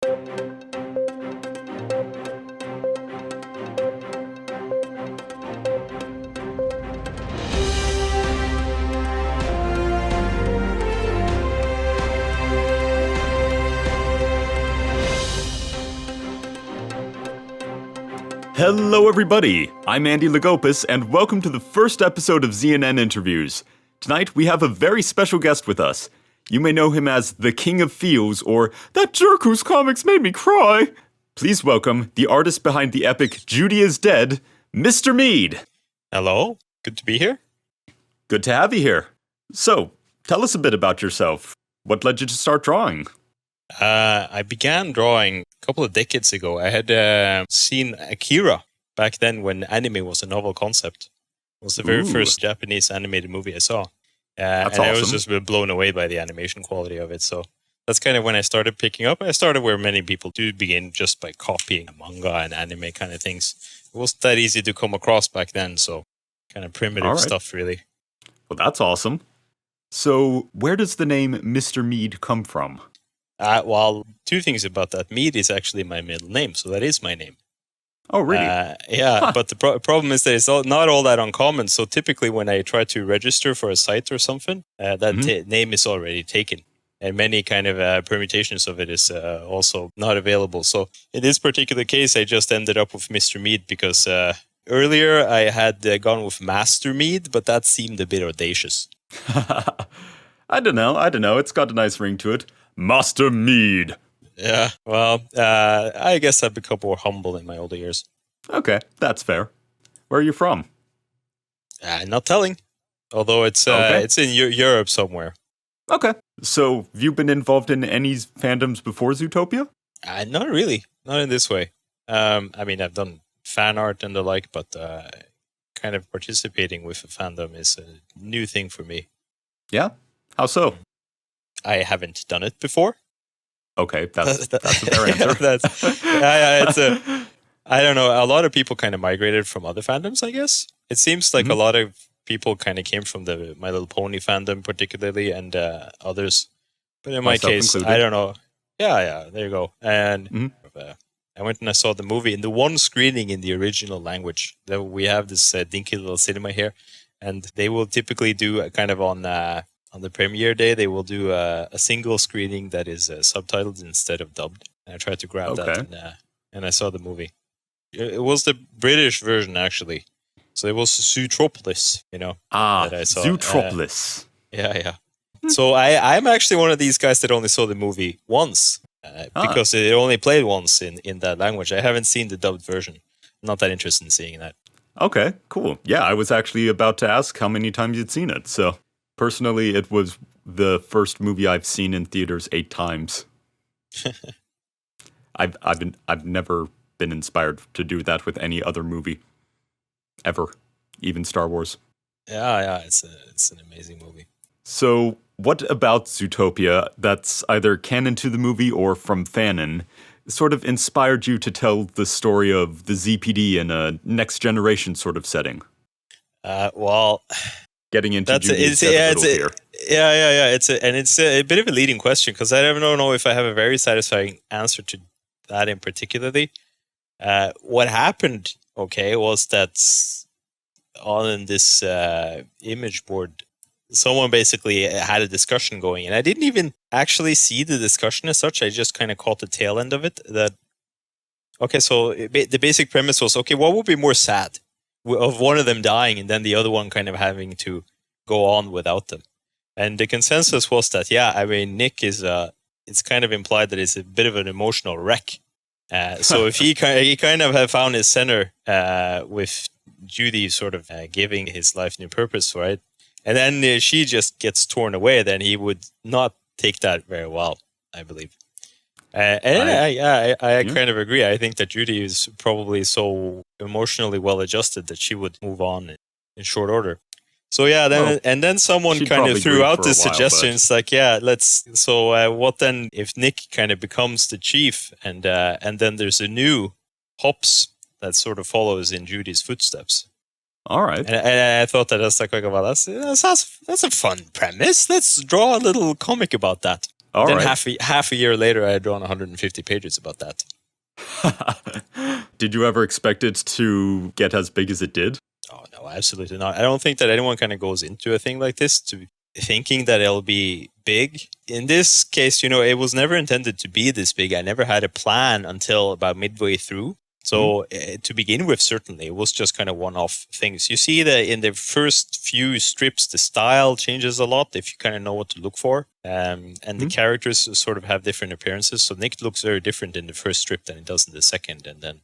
Hello everybody, I'm Andy Lagopus, and welcome to the first episode of ZNN Interviews. Tonight we have a very special guest with us. You may know him as the King of Feels, or that jerk whose comics made me cry. Please welcome the artist behind the epic Judy is Dead, MisterMead. Hello, good to be here. Good to have you here. So, tell us a bit about yourself. What led you to start drawing? I began drawing a couple of decades ago. I had seen Akira back then when anime was a novel concept. It was the very first Japanese animated movie I saw. That's and awesome. I was just blown away by the animation quality of it. So that's kind of when I started picking up. I started where many people do begin, just by copying manga and anime kind of things. It wasn't that easy to come across back then, so kind of primitive stuff, really. Well, that's awesome. So, where does the name MisterMead come from? Well, two things about that. Mead is actually my middle name, so that is my name. Oh, really? Yeah, but the problem is that it's not all that uncommon. So typically when I try to register for a site or something, that name is already taken. And many kind of permutations of it is also not available. So in this particular case, I just ended up with Mr. Mead because earlier I had gone with Master Mead, but that seemed a bit audacious. I don't know. It's got a nice ring to it. Master Mead. Yeah, well, I guess I've become more humble in my older years. Okay, that's fair. Where are you from? Not telling. Although it's in Europe somewhere. Okay. So, have you been involved in any fandoms before Zootopia? Not really. Not in this way. I mean, I've done fan art and the like, but kind of participating with a fandom is a new thing for me. Yeah? How so? I haven't done it before. Okay, that's a fair answer. I don't know. A lot of people kind of migrated from other fandoms, I guess. It seems like a lot of people kind of came from the My Little Pony fandom, particularly, and others. But in my case, included. I don't know. Yeah, there you go. And I went and I saw the movie in the one screening in the original language. We have this dinky little cinema here, and they will typically do a kind of on the premiere day, they will do a single screening that is subtitled instead of dubbed. And I tried to grab that, and I saw the movie. It was the British version, actually. So it was Zootopia, that I saw. Zootopia. Yeah. So I'm actually one of these guys that only saw the movie once, because it only played once in that language. I haven't seen the dubbed version. I'm not that interested in seeing that. Okay, cool. Yeah, I was actually about to ask how many times you'd seen it, so... Personally, it was the first movie I've seen in theaters 8 times. I've never been inspired to do that with any other movie ever, even Star Wars. Yeah, it's an amazing movie. So, what about Zootopia that's either canon to the movie or from fanon sort of inspired you to tell the story of the ZPD in a next generation sort of setting? Well. Getting into Judy's Death a little here. Yeah. It's a bit of a leading question because I don't know if I have a very satisfying answer to that in particularly. What happened, was that on this image board, someone basically had a discussion going, and I didn't even actually see the discussion as such. I just kind of caught the tail end of it. So the basic premise was, what would be more sad? Of one of them dying and then the other one kind of having to go on without them. And the consensus was that, Nick is, it's kind of implied that he's a bit of an emotional wreck. So if he kind of have found his center with Judy sort of giving his life new purpose, right? And then she just gets torn away, then he would not take that very well, I believe. I kind of agree. I think that Judy is probably so emotionally well adjusted that she would move on in short order. So then someone kind of threw out this suggestion. It's like, what then if Nick kind of becomes the chief and then there's a new Hops that sort of follows in Judy's footsteps. All right. And I thought that that's a fun premise. Let's draw a little comic about that. All then right. half a year later, I had drawn 150 pages about that. Did you ever expect it to get as big as it did? Oh no, absolutely not. I don't think that anyone kind of goes into a thing like this to thinking that it'll be big. In this case, it was never intended to be this big. I never had a plan until about midway through. So to begin with, certainly, it was just kind of one-off things. You see that in the first few strips, the style changes a lot if you kind of know what to look for. And the characters sort of have different appearances. So Nick looks very different in the first strip than it does in the second, and then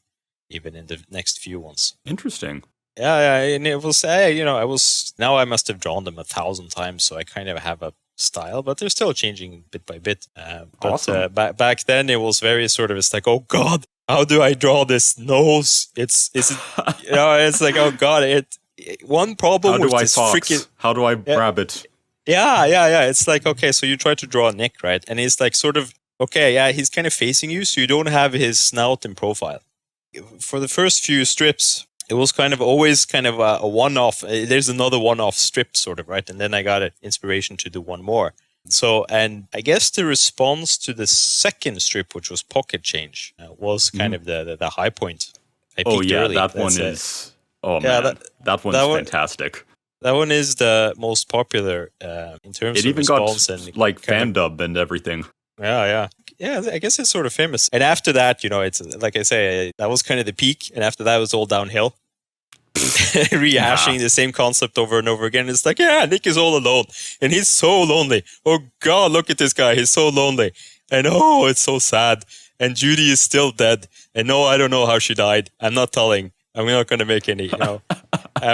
even in the next few ones. Interesting. Yeah, and it was, now I must have drawn them 1,000 times, so I kind of have a style, but they're still changing bit by bit. Awesome. Back then it was very sort of, it's like, oh God, how do I draw this nose? It's like, oh God, one problem with this freaking... How do I rabbit? Yeah. It's like, okay, so you try to draw Nick, right? And it's like sort of, okay, yeah, he's kind of facing you, so you don't have his snout in profile. For the first few strips, it was kind of always kind of a one-off. There's another one-off strip, sort of, right? And then I got an inspiration to do one more. So, and I guess the response to the second strip, which was Pocket Change, was kind of the high point. Early. That one is... Oh, man. That one's fantastic. That one is the most popular in terms of response. It even got, like, fan dub and everything. Yeah, I guess it's sort of famous. And after that, it's like I say, that was kind of the peak. And after that, it was all downhill. Rehashing the same concept over and over again. It's like, yeah, Nick is all alone. And he's so lonely. Oh, God, look at this guy. He's so lonely. And oh, it's so sad. And Judy is still dead. And no, I don't know how she died. I'm not telling. I'm not going to make any, that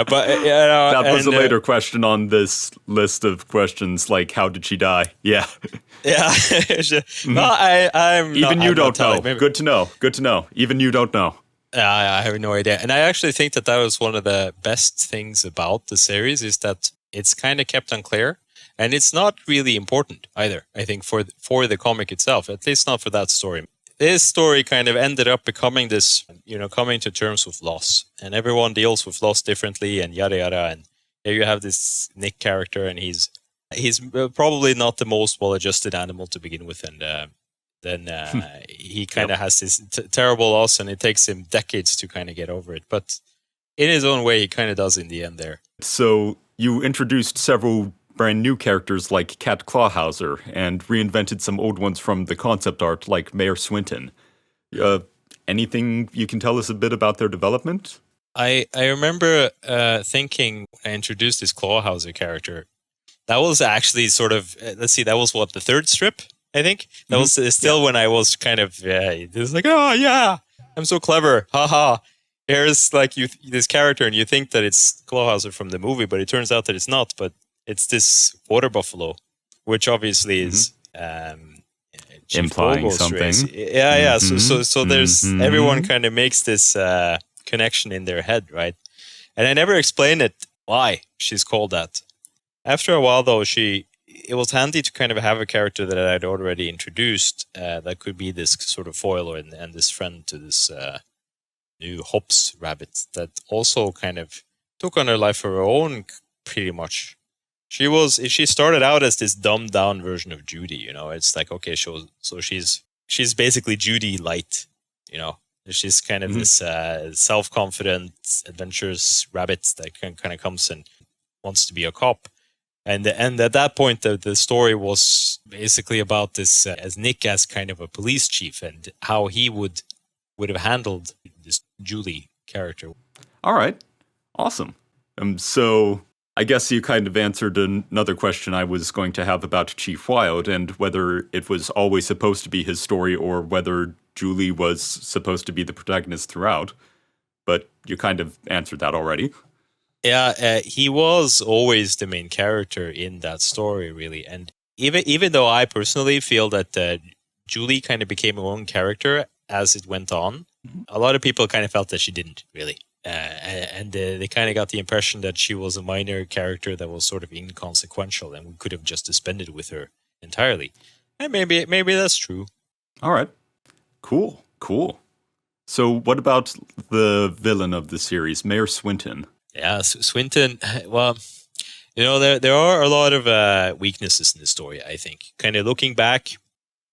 was a later question on this list of questions, like, how did she die? Yeah. Yeah. No, I'm even not, you I'm don't know. Maybe. Good to know. Even you don't know. I have no idea. And I actually think that was one of the best things about the series is that it's kind of kept unclear. And it's not really important either, I think, for the comic itself, at least not for that story. This story kind of ended up becoming this, coming to terms with loss. And everyone deals with loss differently and yada yada. And here you have this Nick character, and he's probably not the most well-adjusted animal to begin with. And then he kind of has this terrible loss, and it takes him decades to kind of get over it. But in his own way, he kind of does in the end there. So you introduced several brand new characters like Cat Clawhauser and reinvented some old ones from the concept art like Mayor Swinton. Anything you can tell us a bit about their development? I remember thinking I introduced this Clawhauser character. That was actually sort of, that was what, the third strip, I think? That was still when I was kind of, it was like, oh yeah, I'm so clever, haha. Here's like this character, and you think that it's Clawhauser from the movie, but it turns out that it's not, but it's this water buffalo, which obviously is implying something. Race. Yeah. So there's everyone kind of makes this connection in their head, right? And I never explained it why she's called that. After a while, though, it was handy to kind of have a character that I'd already introduced that could be this sort of foil and this friend to this new Hops rabbit that also kind of took on her life of her own, pretty much. She started out as this dumbed down version of Judy, It's like, okay, so she's basically Judy light, She's kind of this self-confident, adventurous rabbit that kind of comes and wants to be a cop. And at that point, the story was basically about this as Nick as kind of a police chief and how he would have handled this Julie character. All right, awesome. So I guess you kind of answered another question I was going to have about Chief Wild and whether it was always supposed to be his story or whether Julie was supposed to be the protagonist throughout. But you kind of answered that already. Yeah, he was always the main character in that story, really. And even though I personally feel that Julie kind of became her own character as it went on, a lot of people kind of felt that she didn't, really. And they kind of got the impression that she was a minor character that was sort of inconsequential and we could have just suspended with her entirely. And maybe that's true. All right. Cool. So what about the villain of the series, Mayor Swinton? Yeah, Swinton, well, there are a lot of weaknesses in the story, I think. Kind of looking back,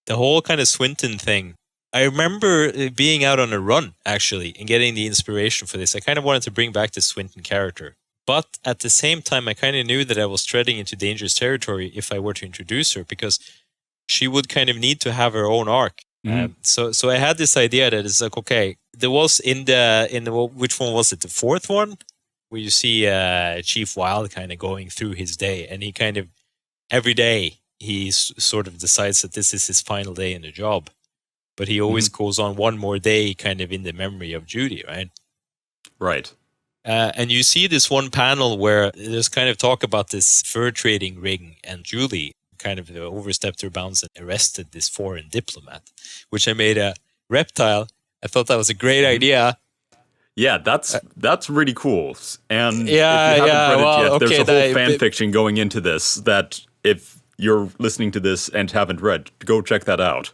the whole kind of Swinton thing. I remember being out on a run, actually, and getting the inspiration for this. I kind of wanted to bring back the Swinton character. But at the same time, I kind of knew that I was treading into dangerous territory if I were to introduce her, because she would kind of need to have her own arc. So I had this idea that it's like, okay, there was in the which one was it? The fourth one, where you see Chief Wild kind of going through his day, and he kind of every day he sort of decides that this is his final day in the job, but he always goes on one more day, kind of in the memory of Judy, right? Right. And you see this one panel where there's kind of talk about this fur trading ring, and Julie kind of overstepped her bounds and arrested this foreign diplomat, which I made a reptile. I thought that was a great idea. Yeah, that's really cool. And if you haven't read it yet, there's a whole fan fiction going into this that if you're listening to this and haven't read, go check that out.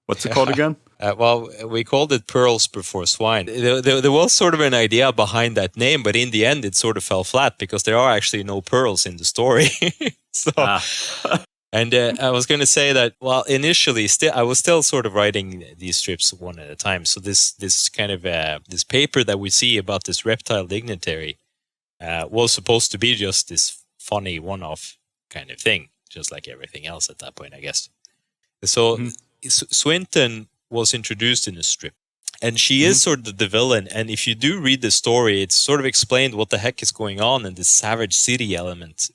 What's it called again? Well, we called it Pearls Before Swine. There was sort of an idea behind that name, but in the end, it sort of fell flat because there are actually no pearls in the story. And I was going to say that, well, initially, I was still sort of writing these strips one at a time. So this kind of this paper that we see about this reptile dignitary was supposed to be just this funny one-off kind of thing, just like everything else at that point, I guess. So Swinton was introduced in the strip, and she is sort of the villain. And if you do read the story, it's sort of explained what the heck is going on in this savage city element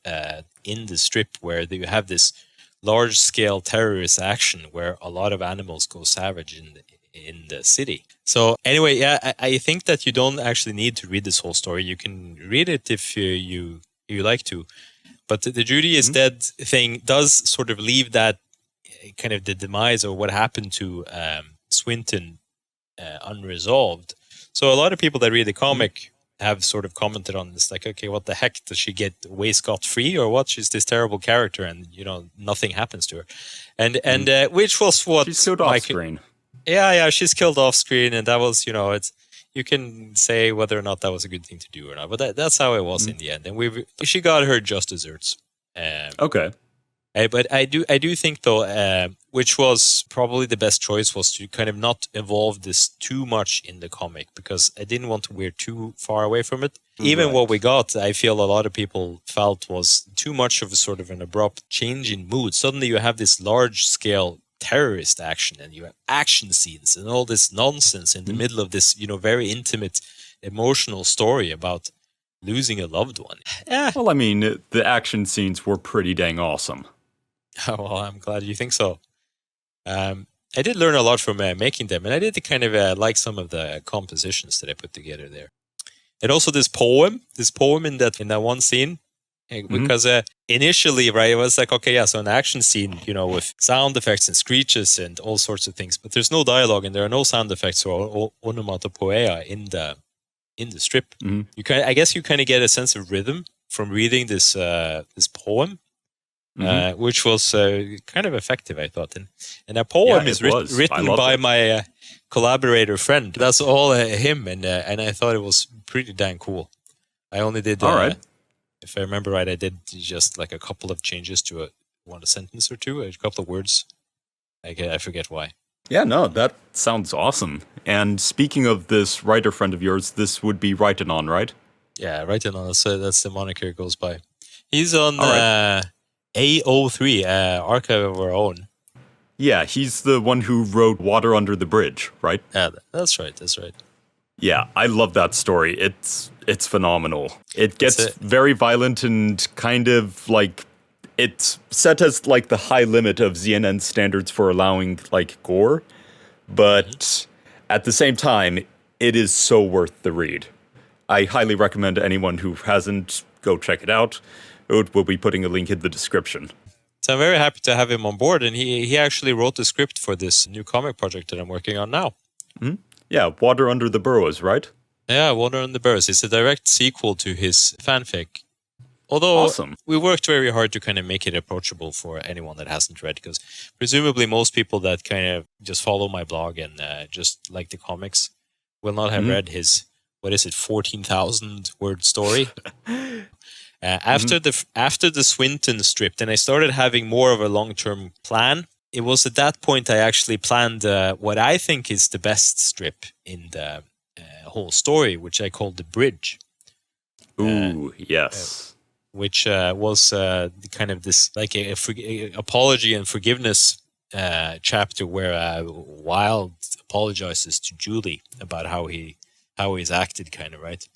in the strip, where you have this large-scale terrorist action where a lot of animals go savage in the city. So anyway, yeah, I think that you don't actually need to read this whole story. You can read it if you like to. But the Judy is dead thing does sort of leave that kind of the demise or what happened to Swinton unresolved. So a lot of people that read the comic have sort of commented on this, like, okay, what the heck, does she get away scot-free or what? She's this terrible character, and nothing happens to her, and which was what she's killed off screen. Yeah, she's killed off screen, and that was it's you can say whether or not that was a good thing to do or not, but that's how it was in the end, and she got her just desserts. Okay. But I do think though, which was probably the best choice, was to kind of not evolve this too much in the comic, because I didn't want to veer too far away from it. Even what we got, I feel a lot of people felt was too much of a sort of an abrupt change in mood. Suddenly you have this large scale terrorist action, and you have action scenes and all this nonsense in the middle of this, very intimate, emotional story about losing a loved one. Well, I mean, the action scenes were pretty dang awesome. Well, I'm glad you think so. I did learn a lot from making them, and I did kind of like some of the compositions that I put together there. And also this poem in that one scene, because initially, right, it was like, okay, yeah, so an action scene, with sound effects and screeches and all sorts of things, but there's no dialogue and there are no sound effects or onomatopoeia in the strip. I guess you kind of get a sense of rhythm from reading this poem. Which was kind of effective, I thought. And that poem is written by my collaborator friend. That's all him, and I thought it was pretty dang cool. I only did, if I remember right, I did just like a couple of changes to a sentence or two, a couple of words. I forget why. Yeah, no, that sounds awesome. And speaking of this writer friend of yours, this would be Writing On, right? Yeah, Writing On. That's the moniker it goes by. He's on... AO3, Archive of Our Own. Yeah, he's the one who wrote Water Under the Bridge, right? Yeah, that's right. Yeah, I love that story. It's phenomenal. It gets very violent and kind of like, it's set as like the high limit of ZNN standards for allowing like gore, but at the same time, it is so worth the read. I highly recommend to anyone who hasn't, go check it out. We'll be putting a link in the description. So I'm very happy to have him on board, and he actually wrote the script for this new comic project that I'm working on now. Yeah, Water Under the Burrows, right? Yeah, Water Under the Burrows. It's a direct sequel to his fanfic. Although we worked very hard to kind of make it approachable for anyone that hasn't read, because presumably most people that kind of just follow my blog and just like the comics will not have read his, 14,000 word story. After the Swinton strip, then I started having more of a long-term plan it was at that point I actually planned what I think is the best strip in the whole story, which I called The Bridge. Ooh, yes. Which was kind of this like a apology and forgiveness chapter where Wilde apologizes to Julie about how he's acted, kind of, right?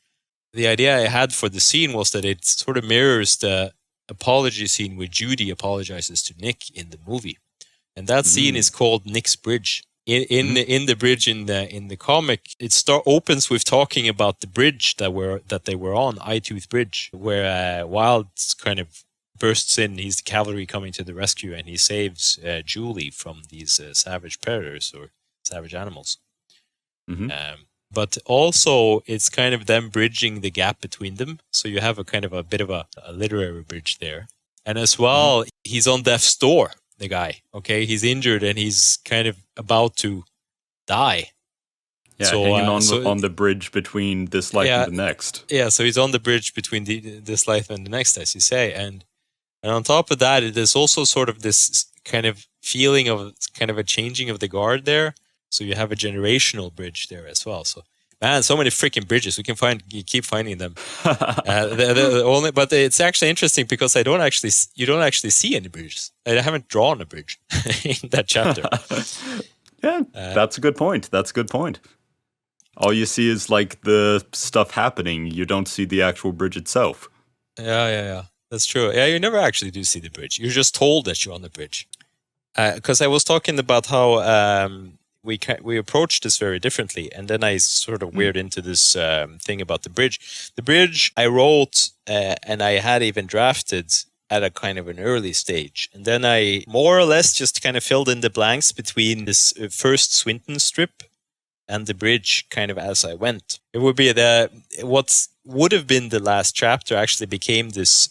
The idea I had for the scene was that it sort of mirrors the apology scene where Judy apologizes to Nick in the movie, and that scene is called Nick's Bridge. In the bridge in the comic, it opens with talking about the bridge that they were on, Eyetooth Bridge, where Wilde kind of bursts in. He's the cavalry coming to the rescue, and he saves Julie from these savage predators or savage animals. But also, it's kind of them bridging the gap between them. So you have a kind of a bit of a literary bridge there, and as well, he's on death's door. The guy, okay, he's injured and he's kind of about to die. Yeah, so, hanging on the bridge between this life and the next. Yeah, so he's on the bridge between this life and the next, as you say. And on top of that, there's also sort of this kind of feeling of kind of a changing of the guard there. So you have a generational bridge there as well. So, man, so many freaking bridges. You keep finding them. But it's actually interesting because you don't actually see any bridges. I haven't drawn a bridge in that chapter. Yeah, that's a good point. All you see is like the stuff happening. You don't see the actual bridge itself. Yeah. That's true. Yeah, you never actually do see the bridge. You're just told that you're on the bridge. Because I was talking about how we approached this very differently, and then I sort of veered into this thing about the bridge. The bridge I wrote and I had even drafted at a kind of an early stage, and then I more or less just kind of filled in the blanks between this first Swinton strip and the bridge kind of as I went. It would be what would have been the last chapter actually became this,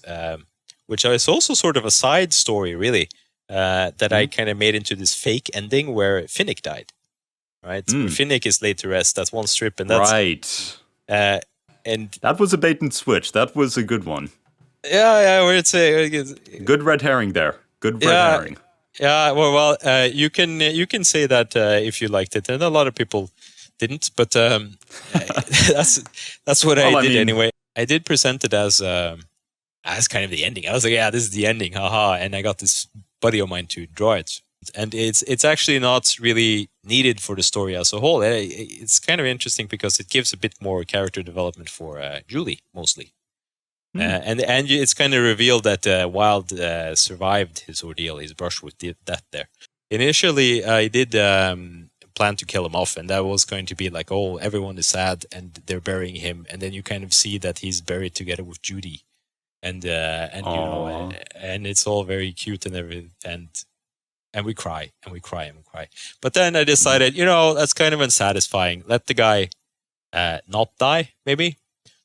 which is also sort of a side story, really, that I kind of made into this fake ending where Finnick died. Right, Finnick is laid to rest. That's one strip, and that's right. And that was a bait and switch. That was a good one. Yeah. Where it's good red herring there. Good red herring. Yeah. Well. You can say that if you liked it, and a lot of people didn't. But that's what I did anyway. I did present it as kind of the ending. I was like, yeah, this is the ending, haha. And I got this buddy of mine to draw it. And it's actually not really needed for the story as a whole. It's kind of interesting because it gives a bit more character development for Julie, mostly. And it's kind of revealed that Wilde survived his ordeal, his brush with death there. Initially, I did plan to kill him off, and that was going to be like, oh, everyone is sad, and they're burying him. And then you kind of see that he's buried together with Judy. And you know, and it's all very cute and everything. And we cry, and we cry, and we cry. But then I decided, that's kind of unsatisfying. Let the guy not die, maybe.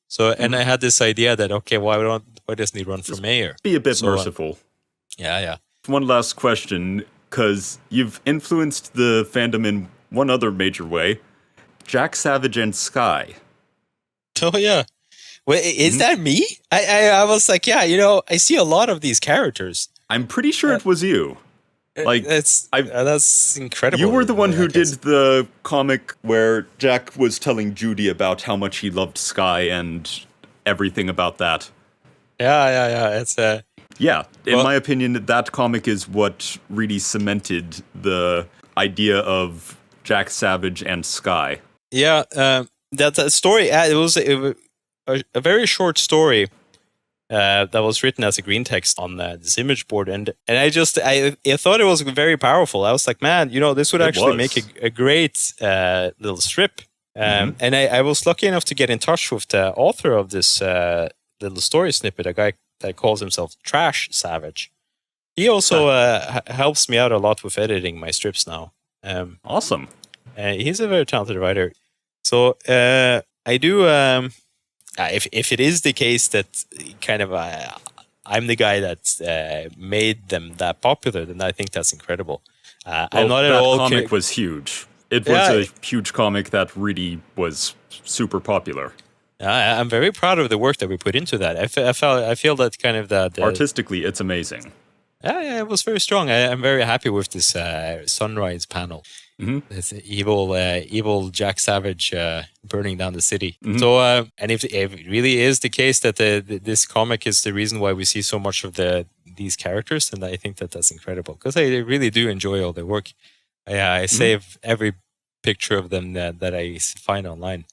So, and I had this idea that, okay, why doesn't he run for mayor? Be a bit merciful. Yeah. One last question, because you've influenced the fandom in one other major way. Jack Savage and Skye. Oh, yeah. Wait, is that me? I was like, yeah, I see a lot of these characters. I'm pretty sure it was you. Like that's incredible. You were the one who did the comic where Jack was telling Judy about how much he loved Skye and everything about that. Yeah. It's in my opinion, that comic is what really cemented the idea of Jack Savage and Skye. Yeah, that story. It was a very short story. That was written as a green text on this image board, and I thought it was very powerful. I was like, man, this would actually make a great little strip. And I was lucky enough to get in touch with the author of this little story snippet, a guy that calls himself Trash Savage. He also helps me out a lot with editing my strips now. Awesome. He's a very talented writer. So I do. If it is the case that kind of I'm the guy that made them that popular, then I think that's incredible. I'm not at all. That comic was huge. It was a huge comic that really was super popular. I'm very proud of the work that we put into that. I feel that kind of that artistically, it's amazing. Yeah, it was very strong. I'm very happy with this sunrise panel. This evil Jack Savage burning down the city. So, and if it really is the case that this comic is the reason why we see so much of these characters, then I think that's incredible, because I really do enjoy all their work. I save every picture of them that I find online.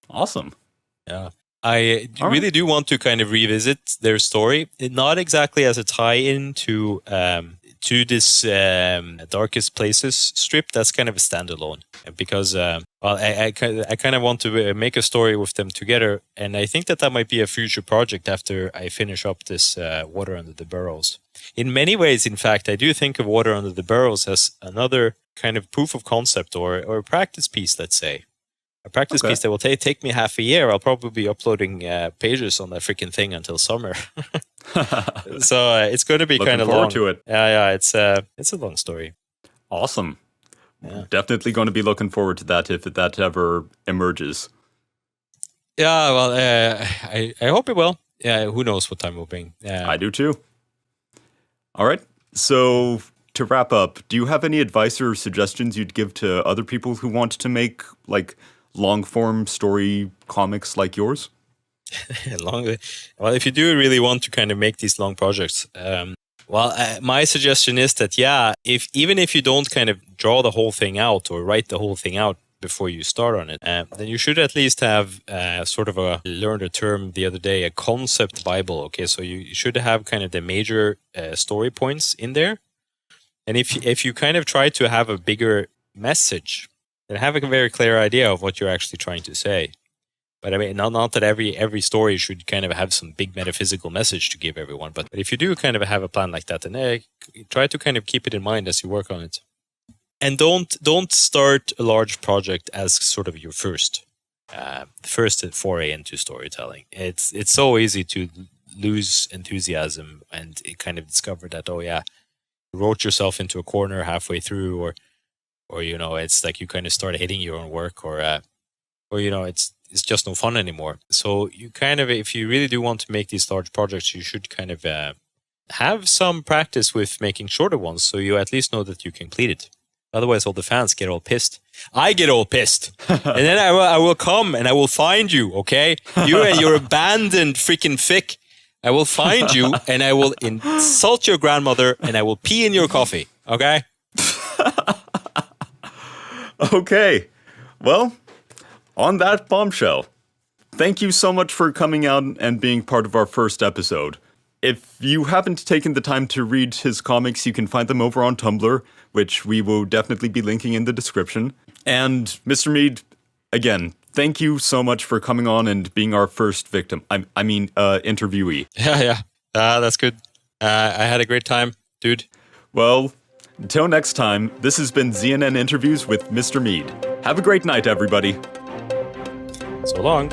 Awesome. Yeah. I really do want to kind of revisit their story, not exactly as a tie-in to this Darkest Places strip. That's kind of a standalone, because I kind of want to make a story with them together, and I think that might be a future project after I finish up this Water Under the Burrows. In many ways, in fact, I do think of Water Under the Burrows as another kind of proof of concept or a practice piece, let's say. A practice piece that will take me half a year. I'll probably be uploading pages on that freaking thing until summer. So it's going to be kind of long. Looking forward to it. Yeah, it's a long story. Awesome. Yeah. Definitely going to be looking forward to that if that ever emerges. Yeah, well, I hope it will. Yeah, who knows what time will bring. I do too. All right. So to wrap up, do you have any advice or suggestions you'd give to other people who want to make long-form story comics like yours? Well, if you do really want to kind of make these long projects, my suggestion is that, even if you don't kind of draw the whole thing out or write the whole thing out before you start on it, then you should at least have sort of learned a term the other day, a concept Bible. Okay, so you should have kind of the major story points in there. And if you kind of try to have a bigger message, and have a very clear idea of what you're actually trying to say. But I mean, not that every story should kind of have some big metaphysical message to give everyone. But if you do kind of have a plan like that, then try to kind of keep it in mind as you work on it. And don't start a large project as sort of your first foray into storytelling. It's so easy to lose enthusiasm and kind of discover that, you wrote yourself into a corner halfway through, or it's like you kind of start hating your own work, or it's just no fun anymore. So you kind of, if you really do want to make these large projects, you should kind of have some practice with making shorter ones, so you at least know that you complete it. Otherwise, all the fans get all pissed. I get all pissed, and then I will come and I will find you. Okay, you and your abandoned freaking fic. I will find you and I will insult your grandmother and I will pee in your coffee. Okay. Okay. Well, on that bombshell, thank you so much for coming out and being part of our first episode. If you haven't taken the time to read his comics, you can find them over on Tumblr, which we will definitely be linking in the description. And Mr. Mead, again, thank you so much for coming on and being our first victim. I mean, interviewee. Yeah. That's good. I had a great time, dude. Well, until next time, this has been ZNN Interviews with Mr. Mead. Have a great night, everybody. So long.